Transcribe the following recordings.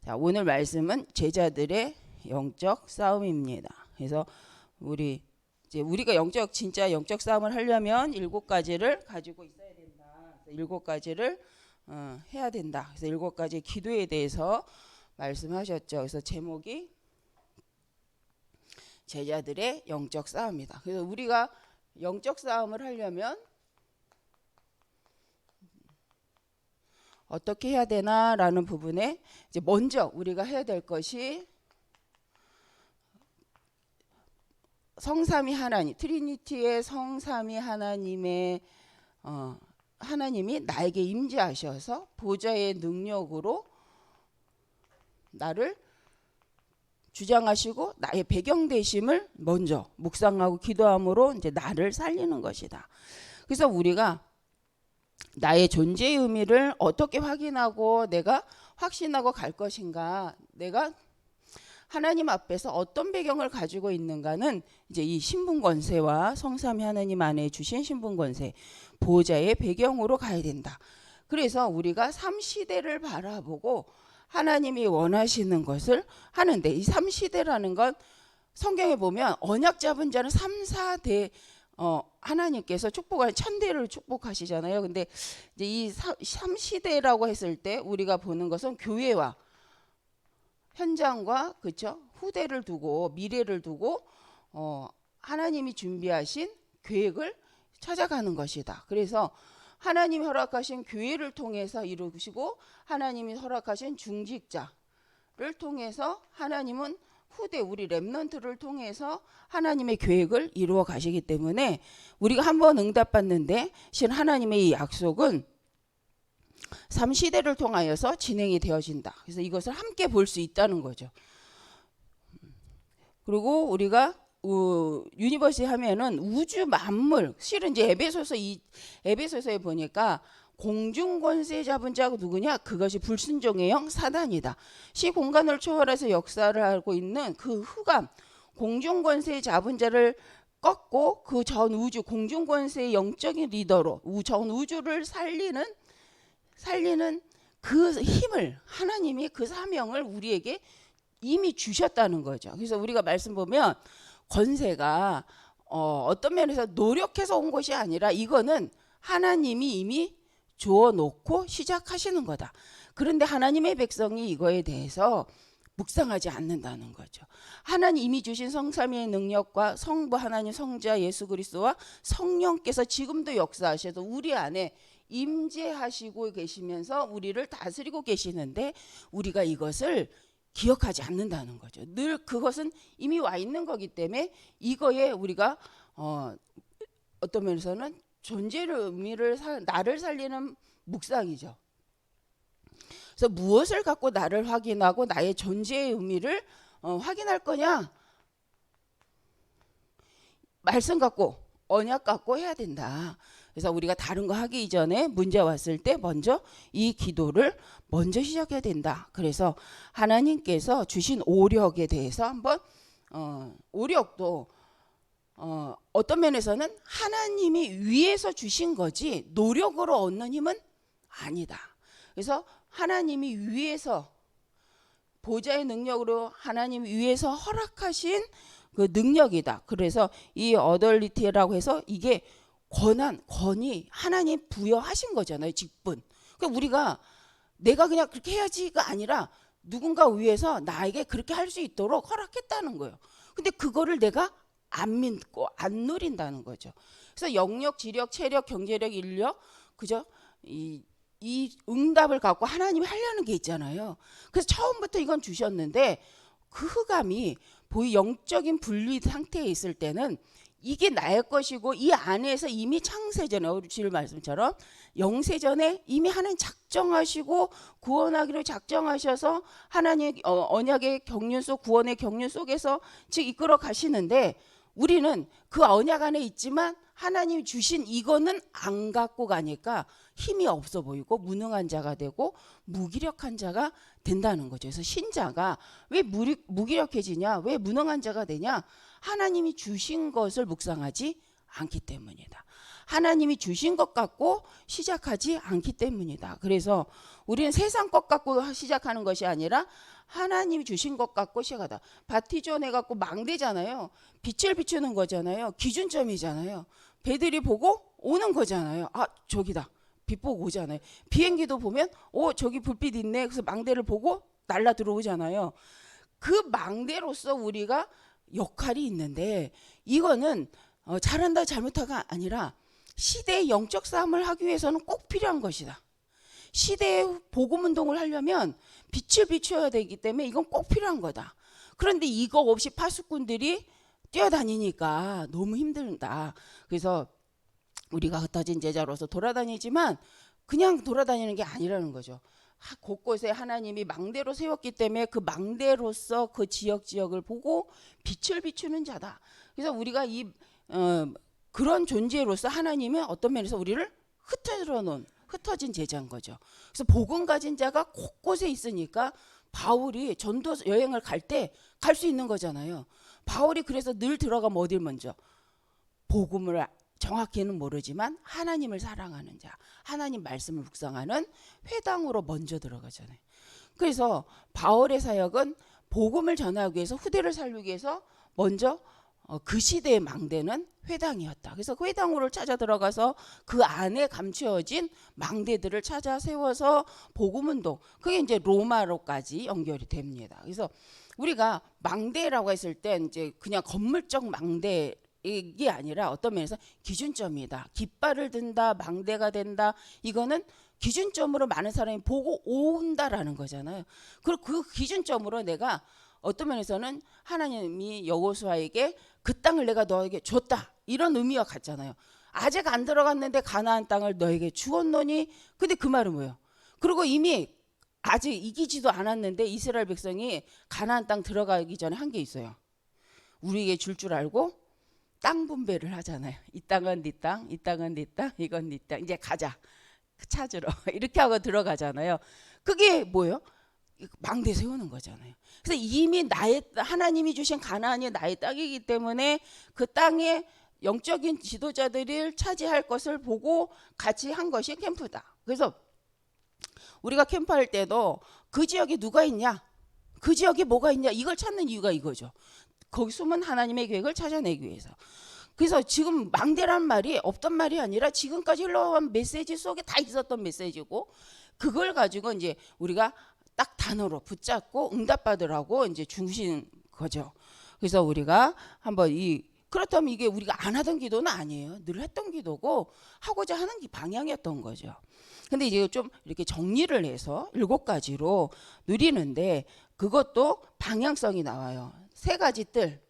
자, 오늘 말씀은 제자들의 영적 싸움입니다. 그래서 우리가 진짜 영적 싸움을 하려면 7가지를 가지고 있어야 된다. 7가지를 해야 된다. 그래서 7가지 기도에 대해서 말씀하셨죠. 그래서 제목이 제자들의 영적 싸움이다. 그래서 우리가 영적 싸움을 하려면 어떻게 해야 되나라는 부분에 이제 먼저 우리가 해야 될 것이 성삼위 하나님, 트리니티의 성삼위 하나님의 하나님이 나에게 임재하셔서 보좌의 능력으로 나를 주장하시고 나의 배경 되심을 먼저 묵상하고 기도함으로 이제 나를 살리는 것이다. 그래서 우리가 나의 존재의 의미를 어떻게 확인하고 내가 확신하고 갈 것인가, 내가 하나님 앞에서 어떤 배경을 가지고 있는가는 이제 이 신분권세와 성삼위 하나님 안에 주신 신분권세, 보좌의 배경으로 가야 된다. 그래서 우리가 3시대를 바라보고 하나님이 원하시는 것을 하는데, 이 3시대라는 건 성경에 보면 언약 잡은 자는 3, 4대 하나님께서 축복하는 천대를 축복하시잖아요. 근데 이제 이 3시대라고 했을 때 우리가 보는 것은 교회와 현장과 그렇죠? 후대를 두고 미래를 두고 하나님이 준비하신 계획을 찾아가는 것이다. 그래서 하나님이 허락하신 교회를 통해서 이루시고 하나님이 허락하신 중직자를 통해서 하나님은 후대 우리 렘넌트를 통해서 하나님의 계획을 이루어 가시기 때문에 우리가 한번 응답받는데 실 하나님의 이 약속은 3시대를 통하여서 진행이 되어진다. 그래서 이것을 함께 볼 수 있다는 거죠. 그리고 우리가 유니버시 하면은 우주 만물, 실은 이제 에베소서에 보니까 공중 권세 잡은 자가 누구냐? 그것이 불순종의 영 사단이다. 시공간을 초월해서 역사를 하고 있는 그 흑암, 공중 권세 잡은 자를 꺾고 그 전 우주 공중 권세의 영적인 리더로 전 우주를 살리는 그 힘을, 하나님이 그 사명을 우리에게 이미 주셨다는 거죠. 그래서 우리가 말씀 보면 권세가 어떤 면에서 노력해서 온 것이 아니라 이거는 하나님이 이미 주어놓고 시작하시는 거다. 그런데 하나님의 백성이 이거에 대해서 묵상하지 않는다는 거죠. 하나님 이미 주신 성삼위의 능력과 성부 하나님 성자 예수 그리스도와 성령께서 지금도 역사하셔서 우리 안에 임재하시고 계시면서 우리를 다스리고 계시는데 우리가 이것을 기억하지 않는다는 거죠. 늘 그것은 이미 와 있는 거기 때문에 이거에 우리가 어떤 면에서는 존재의 의미를 나를 살리는 묵상이죠. 그래서 무엇을 갖고 나를 확인하고 나의 존재의 의미를 확인할 거냐? 말씀 갖고 언약 갖고 해야 된다. 그래서 우리가 다른 거 하기 이전에 문제 왔을 때 먼저 이 기도를 먼저 시작해야 된다. 그래서 하나님께서 주신 오력에 대해서 한번 오력도 어떤 면에서는 하나님이 위에서 주신 거지 노력으로 얻는 힘은 아니다. 그래서 하나님이 위에서 보좌의 능력으로 하나님 위에서 허락하신 그 능력이다. 그래서 이 어덜리티라고 해서 이게 권위 하나님 부여하신 거잖아요. 직분. 그러니까 우리가 내가 그냥 그렇게 해야지가 아니라 누군가 위에서 나에게 그렇게 할 수 있도록 허락했다는 거예요. 근데 그거를 내가 안 믿고 안 누린다는 거죠. 그래서 영역, 지력, 체력, 경제력, 인력, 그죠? 이 응답을 갖고 하나님이 하려는 게 있잖아요. 그래서 처음부터 이건 주셨는데 그 흑암이 영적인 분리 상태에 있을 때는 이게 나의 것이고 이 안에서 이미 창세전에 우리 주일 말씀처럼 영세전에 이미 하나님 작정하시고 구원하기로 작정하셔서 하나님의 언약의 경륜 속 구원의 경륜 속에서 즉 이끌어 가시는데 우리는 그 언약 안에 있지만 하나님이 주신 이거는 안 갖고 가니까 힘이 없어 보이고 무능한 자가 되고 무기력한 자가 된다는 거죠. 그래서 신자가 왜 무기력해지냐? 왜 무능한 자가 되냐? 하나님이 주신 것을 묵상하지 않기 때문이다. 하나님이 주신 것 갖고 시작하지 않기 때문이다. 그래서 우리는 세상 것 갖고 시작하는 것이 아니라 하나님이 주신 것 갖고 시작하다. 바티존 해갖고 망대잖아요. 빛을 비추는 거잖아요. 기준점이잖아요. 배들이 보고 오는 거잖아요. 아, 저기다. 빛 보고 오잖아요. 비행기도 보면 저기 불빛 있네. 그래서 망대를 보고 날라 들어오잖아요. 그 망대로서 우리가 역할이 있는데, 이거는 잘한다 잘못하가 아니라 시대의 영적 싸움을 하기 위해서는 꼭 필요한 것이다. 시대의 복음 운동을 하려면 빛을 비춰야 되기 때문에 이건 꼭 필요한 거다. 그런데 이거 없이 파수꾼들이 뛰어다니니까 너무 힘들다. 그래서 우리가 흩어진 제자로서 돌아다니지만 그냥 돌아다니는 게 아니라는 거죠. 곳곳에 하나님이 망대로 세웠기 때문에 그 망대로서 그 지역을 보고 빛을 비추는 자다. 그래서 우리가 그런 존재로서 하나님은 어떤 면에서 우리를 흩어진 제자인 거죠. 그래서 복음 가진 자가 곳곳에 있으니까 바울이 전도 여행을 갈 때 갈 수 있는 거잖아요. 바울이 그래서 늘 들어가면 어딜 먼저? 복음을 정확히는 모르지만 하나님을 사랑하는 자, 하나님 말씀을 묵상하는 회당으로 먼저 들어가잖아요. 그래서 바울의 사역은 복음을 전하기 위해서, 후대를 살리기 위해서 먼저 그 시대의 망대는 회당이었다. 그래서 그 회당으로 찾아 들어가서 그 안에 감추어진 망대들을 찾아 세워서 복음운동, 그게 이제 로마로까지 연결이 됩니다. 그래서 우리가 망대라고 했을 때 이제 그냥 건물적 망대 이게 아니라 어떤 면에서 기준점이다. 깃발을 든다, 망대가 된다. 이거는 기준점으로 많은 사람이 보고 온다라는 거잖아요. 그리고 그 기준점으로 내가 어떤 면에서는 하나님이 여호수아에게 그 땅을 내가 너에게 줬다, 이런 의미와 같잖아요. 아직 안 들어갔는데 가나안 땅을 너에게 주었노니. 근데 그 말은 뭐예요? 그리고 이미 아직 이기지도 않았는데 이스라엘 백성이 가나안 땅 들어가기 전에 한 게 있어요. 우리에게 줄 알고 땅 분배를 하잖아요. 이 땅은 네 땅, 이 땅은 네 땅, 이건 네 땅. 이제 가자, 찾으러. 이렇게 하고 들어가잖아요. 그게 뭐예요? 망대 세우는 거잖아요. 그래서 이미 하나님이 주신 가나안이 나의 땅이기 때문에 그 땅에 영적인 지도자들을 차지할 것을 보고 같이 한 것이 캠프다. 그래서 우리가 캠프할 때도 그 지역에 누가 있냐, 그 지역에 뭐가 있냐, 이걸 찾는 이유가 이거죠. 거기 숨은 하나님의 계획을 찾아내기 위해서. 그래서 지금 망대란 말이 없던 말이 아니라 지금까지 흘러온 메시지 속에 다 있었던 메시지고, 그걸 가지고 이제 우리가 딱 단어로 붙잡고 응답받으라고 이제 주신 거죠. 그래서 우리가 한번 그렇다면 이게 우리가 안 하던 기도는 아니에요. 늘 했던 기도고 하고자 하는 방향이었던 거죠. 근데 이제 좀 이렇게 정리를 해서 7가지로 누리는데, 그것도 방향성이 나와요. 3가지 뜰.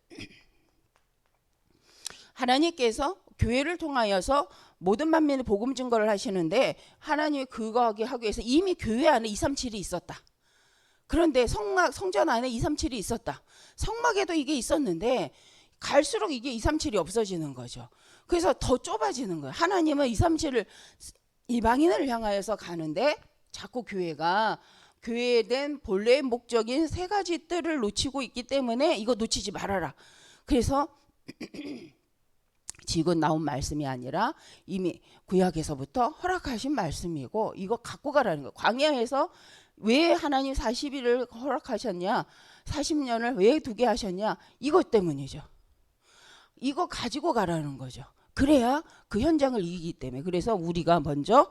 하나님께서 교회를 통하여서 모든 만민의 복음 증거를 하시는데, 하나님이 그거 하기 위해서 이미 교회 안에 237이 있었다. 그런데 성전 안에 237이 있었다. 성막에도 이게 있었는데 갈수록 이게 237이 없어지는 거죠. 그래서 더 좁아지는 거예요. 하나님은 237을 이방인을 향하여서 가는데 자꾸 교회가 교회에 대한 본래의 목적인 3가지 뜰을 놓치고 있기 때문에 이거 놓치지 말아라. 그래서 지금 나온 말씀이 아니라 이미 구약에서부터 허락하신 말씀이고, 이거 갖고 가라는 거예요. 광야에서 왜 하나님 40일을 허락하셨냐, 40년을 왜 두게 하셨냐, 이것 때문이죠. 이거 가지고 가라는 거죠. 그래야 그 현장을 이기기 때문에. 그래서 우리가 먼저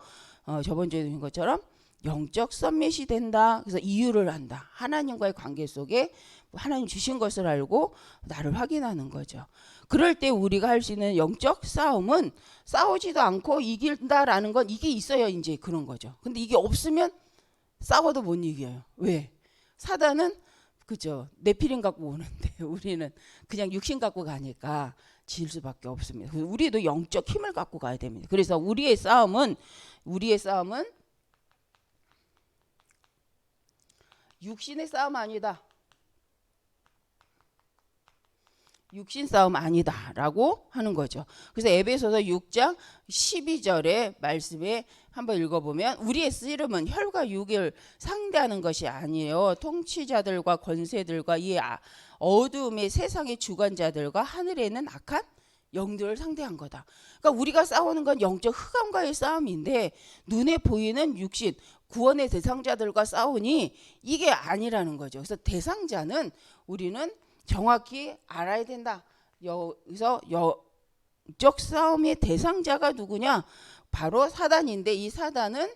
저번 주에 된 것처럼 영적 썸밋이 된다. 그래서 이유를 안다. 하나님과의 관계 속에 하나님 주신 것을 알고 나를 확인하는 거죠. 그럴 때 우리가 할 수 있는 영적 싸움은 싸우지도 않고 이긴다라는 건 이게 있어야 이제 그런 거죠. 근데 이게 없으면 싸워도 못 이겨요. 왜? 사단은 그죠, 네피림 갖고 오는데 우리는 그냥 육신 갖고 가니까 질 수밖에 없습니다. 우리도 영적 힘을 갖고 가야 됩니다. 그래서 우리의 싸움은 육신의 싸움 아니다. 육신 싸움 아니다라고 하는 거죠. 그래서 에베소서 6장 12절의 말씀에 한번 읽어보면, 우리의 씨름은 혈과 육을 상대하는 것이 아니에요. 통치자들과 권세들과 이 어두움의 세상의 주관자들과 하늘에 있는 악한 영들을 상대한 거다. 그러니까 우리가 싸우는 건 영적 흑암과의 싸움인데 눈에 보이는 육신 구원의 대상자들과 싸우니 이게 아니라는 거죠. 그래서 대상자는 우리는 정확히 알아야 된다. 여기서 영적 싸움의 대상자가 누구냐? 바로 사단인데 이 사단은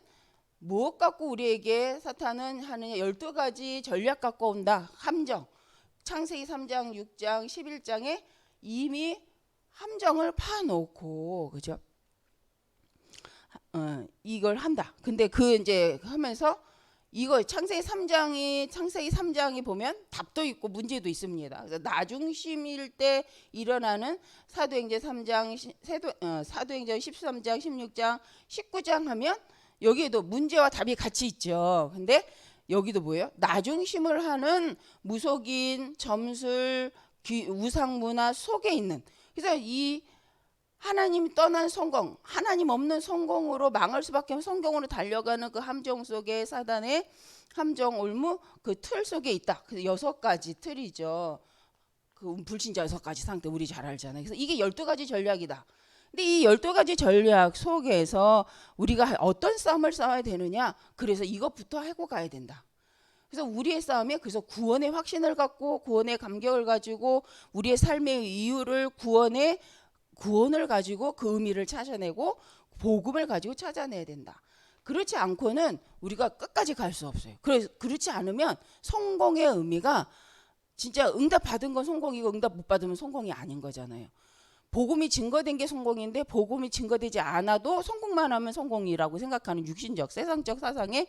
무엇 갖고 우리에게 사탄은 하느냐? 12가지 전략 갖고 온다. 함정. 창세기 3장, 6장, 11장에 이미 함정을 파놓고 그죠? 이걸 한다. 근데 그 이제 하면서 이거 창세기 3장이 보면 답도 있고 문제도 있습니다. 그래서 나중심일 때 일어나는 사도행전 3장, 사도행전 13장, 16장, 19장 하면 여기에도 문제와 답이 같이 있죠. 근데 여기도 뭐예요? 나중심을 하는 무속인, 점술, 우상문화 속에 있는. 그래서 이 하나님 떠난 성공, 하나님 없는 성공으로 망할 수밖에 없는 성공으로 달려가는 그 함정 속에 사단의 함정 올무 그 틀 속에 있다. 그래서 6가지 틀이죠. 그 불신자 6가지 상태 우리 잘 알잖아요. 그래서 이게 12가지 전략이다. 근데 이 12가지 전략 속에서 우리가 어떤 싸움을 싸워야 되느냐? 그래서 이것부터 하고 가야 된다. 그래서 우리의 싸움에 그래서 구원의 확신을 갖고 구원의 감격을 가지고 우리의 삶의 이유를 구원을 가지고 그 의미를 찾아내고 복음을 가지고 찾아내야 된다. 그렇지 않고는 우리가 끝까지 갈 수 없어요. 그렇지 않으면 성공의 의미가 진짜 응답 받은 건 성공이고 응답 못 받으면 성공이 아닌 거잖아요. 복음이 증거된 게 성공인데 복음이 증거되지 않아도 성공만 하면 성공이라고 생각하는 육신적 세상적 사상에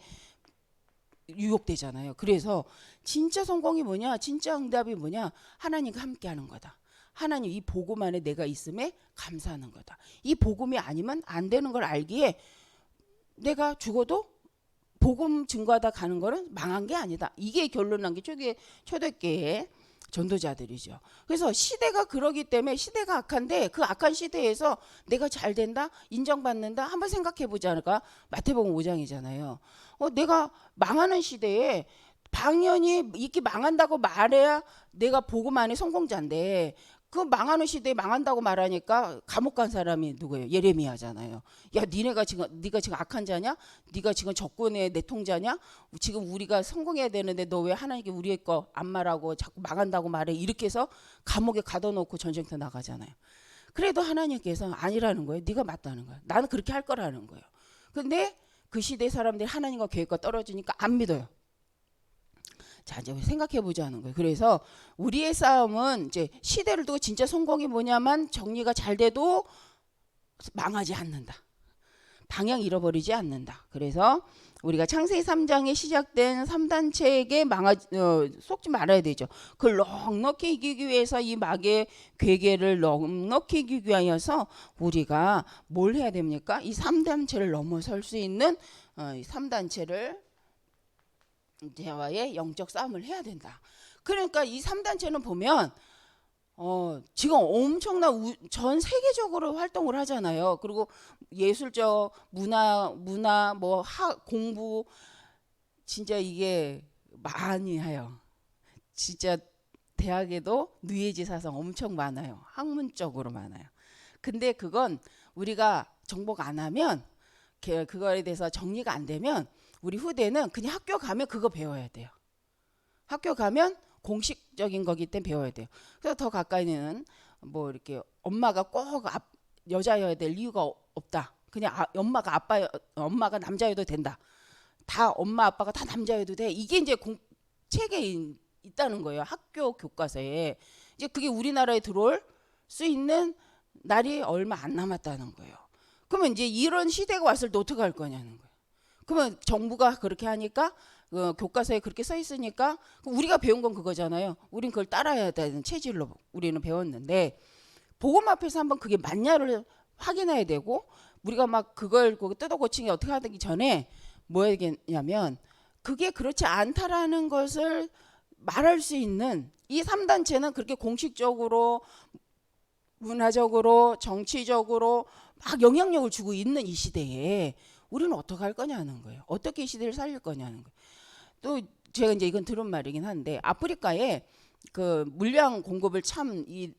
유혹되잖아요. 그래서 진짜 성공이 뭐냐? 진짜 응답이 뭐냐? 하나님과 함께하는 거다. 하나님 이 복음 안에 내가 있음에 감사하는 거다. 이 복음이 아니면 안 되는 걸 알기에 내가 죽어도 복음 증거하다 가는 거는 망한 게 아니다. 이게 결론 난 게 초대교회의 전도자들이죠. 그래서 시대가 그러기 때문에 시대가 악한데 그 악한 시대에서 내가 잘 된다? 인정받는다? 한번 생각해 보지 않을까? 마태복음 5장이잖아요. 내가 망하는 시대에 당연히 이렇게 망한다고 말해야 내가 복음 안에 성공자인데 그 망하는 시대에 망한다고 말하니까 감옥 간 사람이 누구예요? 예레미야잖아요. 야, 네가 지금 악한 자냐? 네가 지금 적군의 내통자냐? 지금 우리가 성공해야 되는데 너 왜 하나님께 우리의 거 안 말하고 자꾸 망한다고 말해? 이렇게 해서 감옥에 가둬놓고 전쟁터 나가잖아요. 그래도 하나님께서 아니라는 거예요. 네가 맞다는 거예요. 나는 그렇게 할 거라는 거예요. 근데 그 시대 사람들이 하나님과 계획과 떨어지니까 안 믿어요. 자, 이제 생각해 보자는 거예요. 그래서 우리의 싸움은 이제 시대를 두고 진짜 성공이 뭐냐만 정리가 잘 돼도 망하지 않는다. 방향 잃어버리지 않는다. 그래서 우리가 창세기 3장에 시작된 3단체에게 속지 말아야 되죠. 그걸 넉넉히 이기기 위해서 이 마귀의 괴계를 넉넉히 이기기 위하여서 우리가 뭘 해야 됩니까? 이 3단체를 넘어설 수 있는 이 3단체를 대화의 영적 싸움을 해야 된다. 그러니까 이 3단체는 보면 지금 엄청난 전 세계적으로 활동을 하잖아요. 그리고 예술적 문화 뭐 공부 진짜 이게 많이 해요. 진짜 대학에도 누에지 사상 엄청 많아요. 학문적으로 많아요. 근데 그건 우리가 정복 안 하면 그거에 대해서 정리가 안 되면 우리 후대는 그냥 학교 가면 그거 배워야 돼요. 학교 가면 공식적인 거기 때문에 배워야 돼요. 그래서 더 가까이는 뭐 이렇게 엄마가 꼭 여자여야 될 이유가 없다. 그냥 엄마가 남자여도 된다. 다 엄마 아빠가 다 남자여도 돼. 이게 이제 책에 있다는 거예요. 학교 교과서에. 이제 그게 우리나라에 들어올 수 있는 날이 얼마 안 남았다는 거예요. 그러면 이제 이런 시대가 왔을 때 어떻게 할 거냐는 거예요. 그러면 정부가 그렇게 하니까 교과서에 그렇게 써 있으니까 우리가 배운 건 그거잖아요. 우린 그걸 따라야 되는 체질로 우리는 배웠는데 복음 앞에서 한번 그게 맞냐를 확인해야 되고 우리가 막 그걸 뜯어 고치기 어떻게 하기 전에 뭐 해야겠냐면 그게 그렇지 않다라는 것을 말할 수 있는 이 3단체는 그렇게 공식적으로 문화적으로 정치적으로 막 영향력을 주고 있는 이 시대에 우리는 어떻게 할 거냐는 거예요. 어떻게 이 시대를 살릴 거냐는 거예요. 또 제가 이제 이건 들은 말이긴 한데 아프리카에 그 물량 공급을 참 이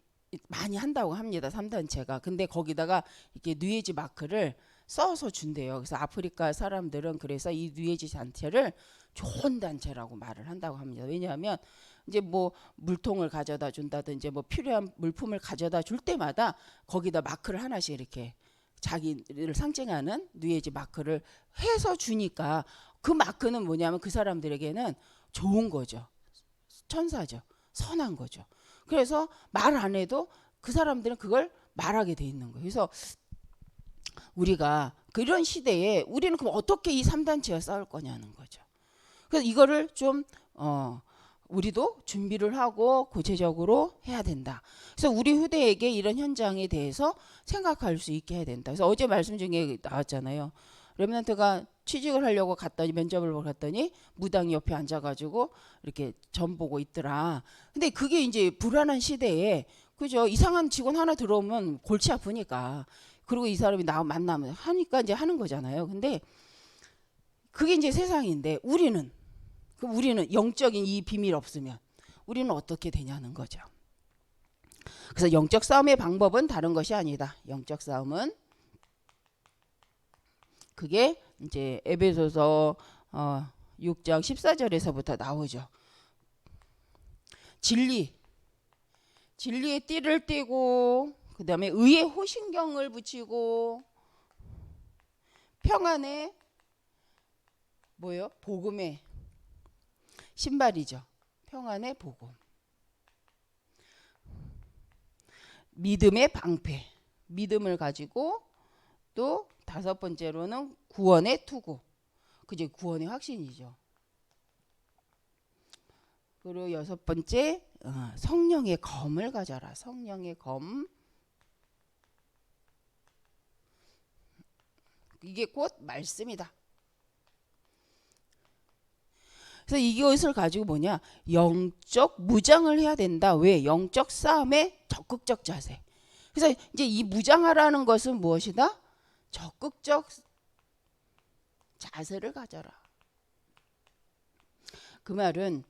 많이 한다고 합니다. 3단체가. 근데 거기다가 이렇게 뉴에이지 마크를 써서 준대요. 그래서 아프리카 사람들은 그래서 이 뉴에이지 단체를 좋은 단체라고 말을 한다고 합니다. 왜냐하면 이제 뭐 물통을 가져다 준다든지 뭐 필요한 물품을 가져다 줄 때마다 거기다 마크를 하나씩 이렇게 자기를 상징하는 뉴에이지 마크를 해서 주니까 그 마크는 뭐냐면 그 사람들에게는 좋은 거죠. 천사죠. 선한 거죠. 그래서 말 안 해도 그 사람들은 그걸 말하게 돼 있는 거예요. 그래서 우리가 그런 시대에 우리는 그럼 어떻게 이 3단체와 싸울 거냐는 거죠. 그래서 이거를 좀 우리도 준비를 하고 구체적으로 해야 된다. 그래서 우리 후대에게 이런 현장에 대해서 생각할 수 있게 해야 된다. 그래서 어제 말씀 중에 나왔잖아요. 렘넌트가 취직을 하려고 갔더니 면접을 보러 갔더니 무당이 옆에 앉아가지고 이렇게 점 보고 있더라. 근데 그게 이제 불안한 시대에 그죠? 이상한 직원 하나 들어오면 골치 아프니까 그리고 이 사람이 나 만나면 하니까 이제 하는 거잖아요. 근데 그게 이제 세상인데 우리는 영적인 이 비밀 없으면 우리는 어떻게 되냐는 거죠. 그래서 영적 싸움의 방법은 다른 것이 아니다. 영적 싸움은 그게 이제 에베소서 6장 14절에서부터 나오죠. 진리의 띠를 띠고 그 다음에 의의 호신경을 붙이고 평안의 뭐예요? 복음의 신발이죠. 평안의 복음. 믿음의 방패. 믿음을 가지고 또 5번째로는 구원의 투구. 그죠? 구원의 확신이죠. 그리고 6번째 성령의 검을 가져라. 성령의 검. 이게 곧 말씀이다. 그래서 이것을 가지고 뭐냐? 영적 무장을 해야 된다. 왜? 영적 싸움의 적극적 자세. 그래서 이제 이 무장하라는 것은 무엇이다? 적극적 자세를 가져라. 그 말은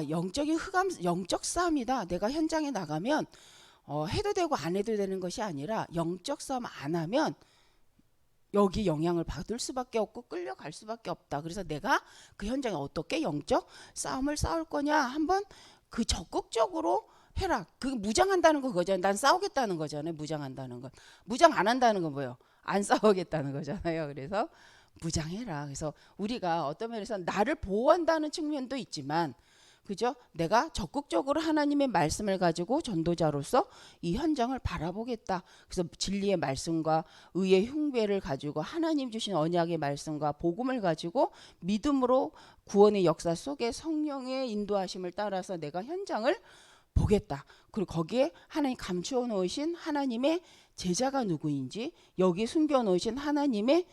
영적인 영적 싸움이다. 내가 현장에 나가면 해도 되고 안 해도 되는 것이 아니라 영적 싸움 안 하면 여기 영향을 받을 수밖에 없고 끌려갈 수밖에 없다. 그래서 내가 그 현장에 어떻게 영적 싸움을 싸울 거냐 한번 그 적극적으로 해라. 그 무장한다는 거 그거잖아요. 난 싸우겠다는 거잖아요. 무장한다는 건. 무장 안 한다는 건 뭐예요? 안 싸우겠다는 거잖아요. 그래서 무장해라. 그래서 우리가 어떤 면에서 나를 보호한다는 측면도 있지만 그죠? 내가 적극적으로 하나님의 말씀을 가지고 전도자로서 이 현장을 바라보겠다. 그래서 진리의 말씀과 의의 흉배를 가지고 하나님 주신 언약의 말씀과 복음을 가지고 믿음으로 구원의 역사 속에 성령의 인도하심을 따라서 내가 현장을 보겠다. 그리고 거기에 하나님 감추어 놓으신 하나님의 제자가 누구인지 여기 숨겨 놓으신 하나님의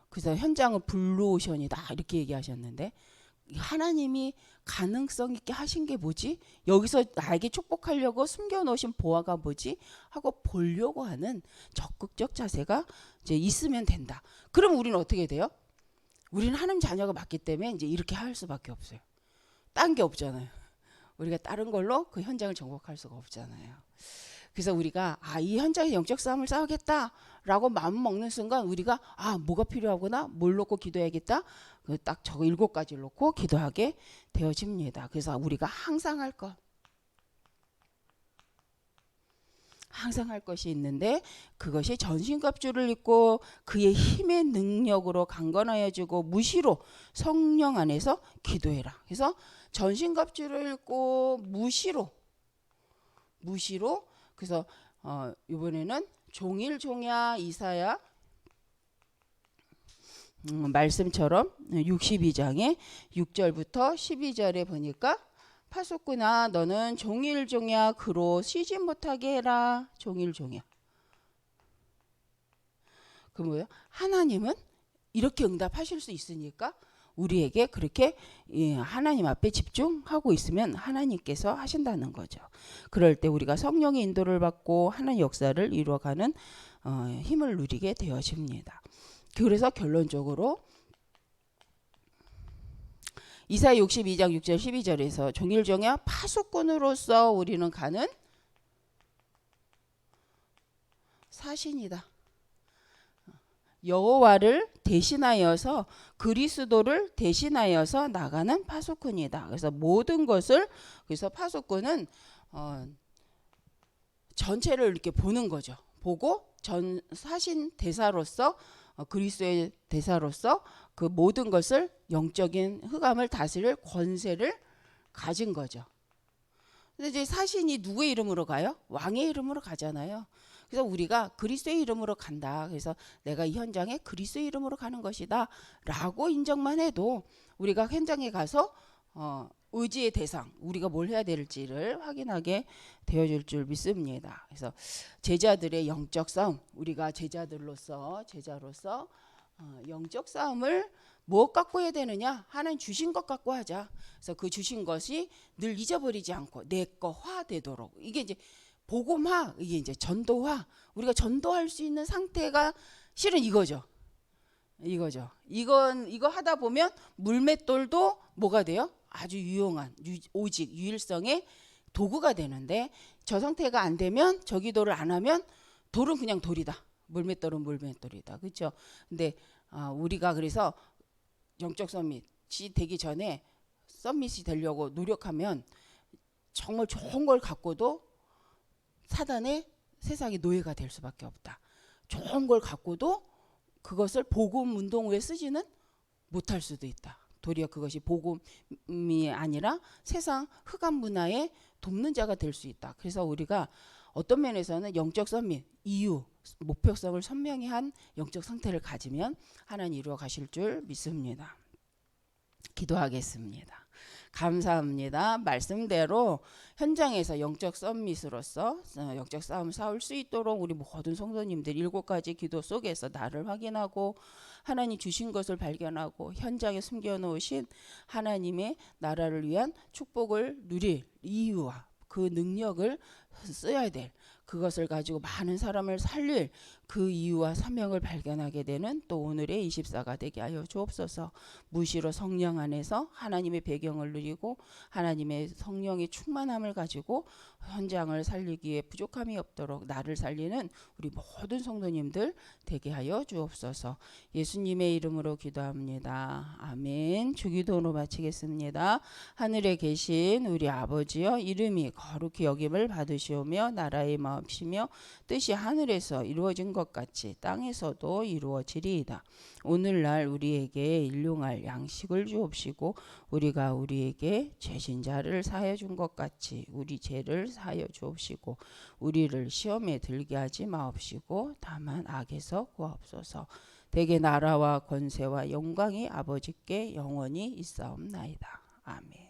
그래서 현장은 블루오션이다 이렇게 얘기하셨는데 하나님이 가능성 있게 하신 게 뭐지? 여기서 나에게 축복하려고 숨겨놓으신 보화가 뭐지? 하고 보려고 하는 적극적 자세가 이제 있으면 된다. 그럼 우리는 어떻게 돼요? 우리는 하나님 자녀가 맞기 때문에 이제 이렇게 할 수밖에 없어요. 딴 게 없잖아요. 우리가 다른 걸로 그 현장을 정복할 수가 없잖아요. 그래서 우리가 이 현장에 영적 싸움을 싸우겠다라고 마음 먹는 순간 우리가 뭐가 필요하구나 뭘 놓고 기도해야겠다 딱 저거 7가지를 놓고 기도하게 되어집니다. 그래서 우리가 항상 할 것이 있는데 그것이 전신갑주를 입고 그의 힘의 능력으로 강건하여지고 무시로 성령 안에서 기도해라. 그래서 전신갑주를 입고 무시로 그래서 이번에는 종일종야 이사야 말씀처럼 62장에 6절부터 12절에 보니까 파수꾼아 너는 종일종야 그로 쉬지 못하게 해라. 종일종야. 그 뭐예요? 하나님은 이렇게 응답하실 수 있으니까 우리에게 그렇게 하나님 앞에 집중하고 있으면 하나님께서 하신다는 거죠. 그럴 때 우리가 성령의 인도를 받고 하나님 역사를 이루어가는 힘을 누리게 되어집니다. 그래서 결론적으로 이사야 62장 6절 12절에서 종일종야 파수꾼으로서 우리는 가는 사신이다. 여호와를 대신하여서 그리스도를 대신하여서 나가는 파수꾼이다. 그래서 모든 것을 그래서 파수꾼은 전체를 이렇게 보는 거죠. 보고 전 사신 대사로서 그리스도의 대사로서 그 모든 것을 영적인 흑암을 다스릴 권세를 가진 거죠. 근데 이제 사신이 누구의 이름으로 가요? 왕의 이름으로 가잖아요. 그래서 우리가 그리스도의 이름으로 간다. 그래서 내가 이 현장에 그리스도의 이름으로 가는 것이다 라고 인정만 해도 우리가 현장에 가서 의지의 대상, 우리가 뭘 해야 될지를 확인하게 되어줄 줄 믿습니다. 그래서 제자들의 영적 싸움, 우리가 제자로서 영적 싸움을 무엇 갖고 해야 되느냐? 하나님 주신 것 갖고 하자. 그래서 그 주신 것이 늘 잊어버리지 않고 내 거화 되도록. 이게 이제 복음화, 이게 이제 전도화. 우리가 전도할 수 있는 상태가 실은 이거죠. 이거 하다 보면 물맷돌도 뭐가 돼요? 아주 유용한 오직 유일성의 도구가 되는데 저 상태가 안 되면 저 기도를 안 하면 돌은 그냥 돌이다. 물맷돌은 물맷돌이다. 그렇죠? 근데 우리가 그래서 영적 서밋이 되기 전에 서밋이 되려고 노력하면 정말 좋은 걸 갖고도 사단의 세상의 노예가 될 수밖에 없다. 좋은 걸 갖고도 그것을 복음 운동에 쓰지는 못할 수도 있다. 도리어 그것이 복음이 아니라 세상 흑암 문화에 돕는 자가 될 수 있다. 그래서 우리가 어떤 면에서는 영적 서밋 이유 목표성을 선명히 한 영적 상태를 가지면 하나님 이루어 가실 줄 믿습니다. 기도하겠습니다. 감사합니다. 말씀대로 현장에서 영적 서밋으로서 영적 싸움 싸울 수 있도록 우리 모든 성도님들 7가지 기도 속에서 나를 확인하고 하나님 주신 것을 발견하고 현장에 숨겨놓으신 하나님의 나라를 위한 축복을 누릴 이유와 그 능력을 써야 될 그것을 가지고 많은 사람을 살릴 그 이유와 사명을 발견하게 되는 또 오늘의 24가 되게 하여 주옵소서. 무시로 성령 안에서 하나님의 배경을 누리고 하나님의 성령의 충만함을 가지고 현장을 살리기에 부족함이 없도록 나를 살리는 우리 모든 성도님들 되게 하여 주옵소서. 예수님의 이름으로 기도합니다. 아멘. 주기도로 마치겠습니다. 하늘에 계신 우리 아버지여 이름이 거룩히 여김을 받으시오며 나라의 마음이시며 뜻이 하늘에서 이루어진 것 같이 땅에서도 이루어지리이다. 오늘날 우리에게 일용할 양식을 주옵시고 우리가 우리에게 죄진 자를 사하여 준 것 같이 우리 죄를 사하여 주옵시고 우리를 시험에 들게 하지 마옵시고 다만 악에서 구하옵소서. 대개 나라와 권세와 영광이 아버지께 영원히 있사옵나이다. 아멘.